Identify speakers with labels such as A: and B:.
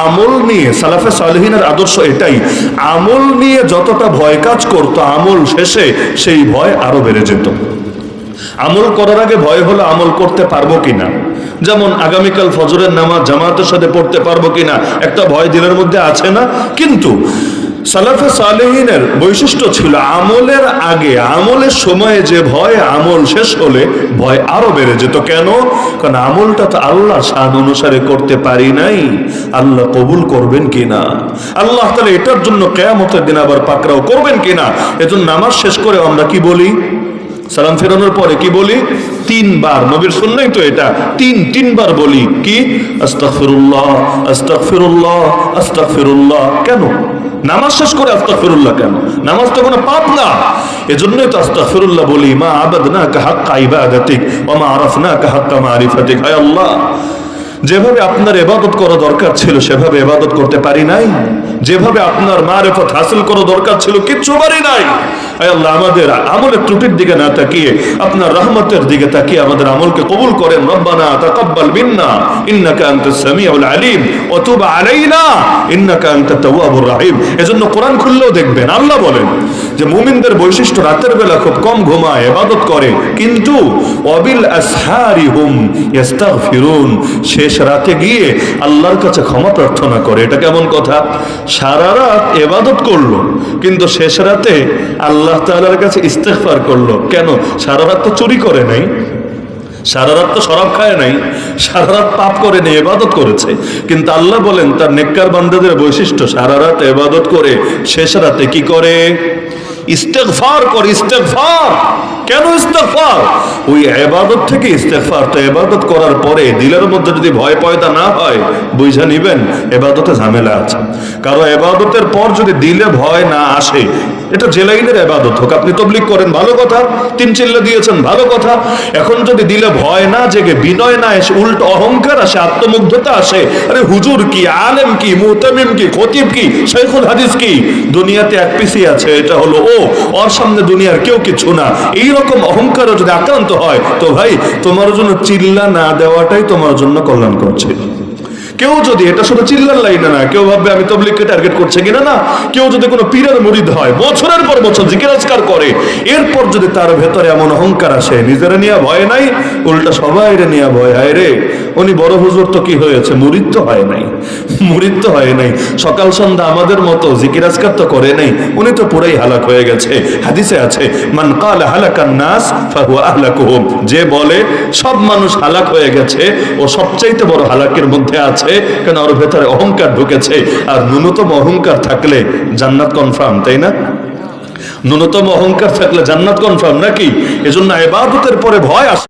A: আমল নিয়ে সালাফে সালেহিনের আদর্শ এটাই, আমল নিয়ে যতটা ভয় কাজ করতো, আমল শেষে সেই ভয় আরো বেড়ে যেত। আমল করার আগে ভয় হলো আমল করতে পারবো কিনা, যেমন আগামীকাল ফজরের নামাজ জামাতের সাথে পড়তে পারবো কিনা, একটা ভয় দিলের মধ্যে আছে না? কিন্তু সালাফে সালেহিনের বৈশিষ্ট্য ছিল আমলের আগে, আমলের সময়ে যে ভয়, আমল শেষ হলে ভয় আরো বেড়ে যেত। কেন? কারণ আমলটা তো আল্লাহর শান অনুসারে করতে পারি নাই, আল্লাহ কবুল করবেন কিনা, আল্লাহ তাআলা এটার জন্য কিয়ামতের দিন আবার পাকড়াও করবেন কিনা। এজন্য নামাজ শেষ করে আমরা কি বলি? সালাম ফেরানোর পরে কি বলি? 3 বার, নবীর সুন্নাহ তো এটা, 3 বার বলি কি? আস্তাগফিরুল্লাহ, আস্তাগফিরুল্লাহ, আস্তাগফিরুল্লাহ। কেন নামাজ শেষ করে আস্তাগফিরুল্লাহ কেন? নামাজ তো কোনো পাপ না, এজন্যই তো আস্তাগফিরুল্লাহ বলি। মা আবাদনাকা হাক্কা ইবাদাতিক ওয়া মা আরাফনাকা হাক্কা মারিফাতিক। হায় আল্লাহ, যেভাবে আপনার ইবাদত করা দরকার ছিল সেভাবে ইবাদত করতে পারি নাই, যেভাবে আপনার মারিফত হাসিল করা দরকার ছিল কিচ্ছু পারি নাই। আয় আল্লাহ, আমাদের আমলের ত্রুটির দিকে না তাকিয়ে আপনার রহমতের দিকে তাকিয়ে আমাদের আমলকে কবুল করেন। রব্বানা তাকাব্বাল মিন্না ইন্নাকা আনতাস সামিউল আলিম ওয়া তুব আলাইনা ইন্নাকা আনতাত তাওয়াবুর রহিম। এজন্য কোরআন খুললেও দেখবেন আল্লাহ বলেন যে মুমিনদের বৈশিষ্ট্য রাতের বেলা খুব কম ঘুমায়, ইবাদত করে, কিন্তু ওয়াবিল আসহারি হুম ইস্তাগফিরুন, শেষ রাতে গিয়ে আল্লাহর কাছে ক্ষমা প্রার্থনা করে। এটা কেমন কথা? সারা রাত ইবাদত করলো কিন্তু শেষ রাতে আল্লাহ তাআলার কাছে ইস্তিগফার করলো। কেন? সারা রাত তো চুরি করে নাই, সারা রাত তো শরাব খায় নাই, সারা রাত পাপ করে নেই, ইবাদত করেছে। কিন্তু আল্লাহ বলেন তার নেককার বান্দাদের বৈশিষ্ট্য সারা রাত ইবাদত করে শেষ রাতে কি করে? ইস্তিগফার করে। ইস্তিগফার কেন? ইস্তিগফার ওই ইবাদত থেকে ইস্তিগফার। তো ইবাদত করার পরে দিলের মধ্যে যদি ভয় পয়দা না হয়, বুঝা নিবেন ইবাদতে ঝামেলা আছে। কারণ ইবাদতের পর যদি দিলে ভয় না আসে, এটা যে লাইনের ইবাদত হোক, আপনি তাবলীগ করেন ভালো কথা, 3 চিল্লা দিয়েছেন ভালো কথা, এখন যদি দিলে ভয় না জেগে, বিনয় না এসে, উল্টো অহংকার আসে, আত্মমুগ্ধতা আসে, আরে হুজুর কি, আলেম কি, মুতামিম কি, খতিব কি, শাইখুল হাদিস কি, দুনিয়াতে এক পিসি আছে, এটা হলো ও, ওর সামনে দুনিয়ার কেউ কিছু না, এইরকম অহংকারও যদি আক্রান্ত হয়, তো ভাই তোমার জন্য চিল্লা না দেওয়াটাই তোমার জন্য কল্যাণ করছে। কেউ যদি, এটা শুধু চিল্লার লাইনে না, কেউ ভাববে আমি তাবলীগকে টার্গেট করছে কিনা, না, কেউ যদি কোনো পীরের মুরিদ হয়, বছরের পর বছর জিকির আজকার করে, এরপর যদি তার ভেতরে এমন অহংকার আসে, নিজেরা নিয়ে ভয় নাই, উল্টা সবাই নিয়ে ভয়, হায় রে উনি বড় হুজুর তো কি হয়েছে, মুরিদ তো হয় নাই, মুরিদ তো হয় নাই, সকাল সন্ধ্যা আমাদের মতো জিকির আজকার তো করে নাই, উনি তো পুরাই হালাক হয়ে গেছে। হাদিসে আছে মান ক্বালা হালাকান নাস ফাহুয়া আহলাকুহুম, যে বলে সব মানুষ হালাক হয়ে গেছে, ও সবচাইতে বড় হালাকের মধ্যে আছে, কেন ওর ভেতরে অহংকার ঢুকেছে। আর ন্যূনতম অহংকার থাকলে জান্নাত কনফার্ম, তাই না? ন্যূনতম অহংকার থাকলে জান্নাত কনফার্ম নাকি? এজন্য ইবাদতের পরে ভয় আসে।